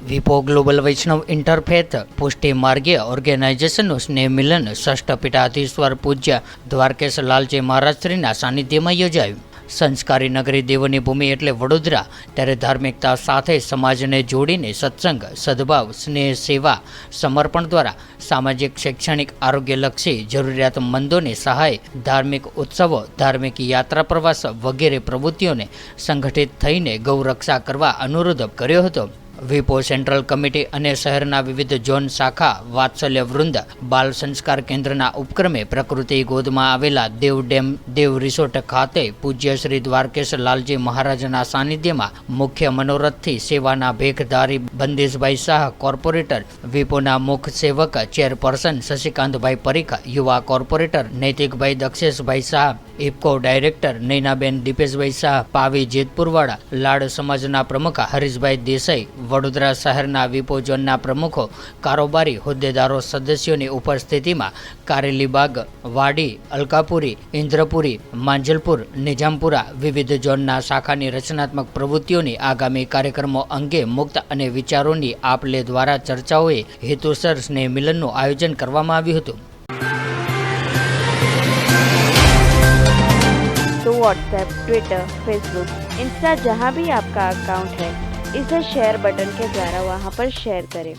વિપો global વૈષ્ણવ interfaith પુષ્ટિ માર્ગીય ઓર્ગેનાઇઝેશનનું સ્નેહ મિલન ષષ્ઠ પીઠાધીશ્વર પૂજ્ય દ્વારકેશ લાલજી મહારાજશ્રીના સાનિધ્યમાં યોજાયું। સંસ્કારી નગરી દેવોની ભૂમિ એટલે વડોદરા, ત્યારે ધાર્મિકતા સાથે સમાજને જોડીને સત્સંગ, સદભાવ, સ્નેહ, સેવા, સમર્પણ દ્વારા સામાજિક, શૈક્ષણિક, આરોગ્યલક્ષી જરૂરિયાતમંદોને સહાય, ધાર્મિક ઉત્સવો, ધાર્મિક યાત્રા પ્રવાસ વગેરે પ્રવૃત્તિઓને સંગઠિત થઈને ગૌરક્ષા કરવા અનુરોધ કર્યો હતો। વિપો સેન્ટ્રલ કમિટી અને શહેરના વિવિધ ઝોન શાખા વાત્સલ્ય વૃંદ બાલ સંસ્કાર કેન્દ્રના ઉપક્રમે પ્રકૃતિ ગોદમાં આવેલા દેવ ડેમ દેવ રિસોર્ટ ખાતે પૂજ્ય શ્રી દ્વારકેશ લાલજી મહારાજના સાનિધ્યમાં મુખ્ય મનોરથથી સેવાના ભેખધારી બંદીશભાઈ શાહ, કોર્પોરેટર વિપોના મુખ સેવક ચેરપર્સન શશિકાંતભાઈ પરીખ, યુવા કોર્પોરેટર નૈતિકભાઈ દક્ષેશભાઈ શાહ, ઇફકો ડાયરેક્ટર નૈનાબેન દીપેશભાઈ શાહ, પાવી જેતપુરવાડા, લાડ સમાજના પ્રમુખ હરીશભાઈ દેસાઈ, વડોદરા શહેરના વિપો ઝોનના પ્રમુખો, કારોબારી હોદ્દેદારો સદસ્યોની ઉપસ્થિતિમાં કારેલીબાગ, વાડી, અલકાપુરી, ઇન્દ્રપુરી, માંજલપુર, નિજામપુરા વિવિધ ઝોનના શાખાની રચનાત્મક પ્રવૃત્તિઓની આગામી કાર્યક્રમો અંગે મુક્ત અને વિચારોની આપ લે દ્વારા ચર્ચાઓએ હેતુસર સ્નેહ મિલનનું આયોજન કરવામાં આવ્યું હતું। तो व्हाट्सएप, ट्विटर, फेसबुक, इंस्टा जहाँ भी आपका अकाउंट है, इसे शेयर बटन के द्वारा वहाँ पर शेयर करें।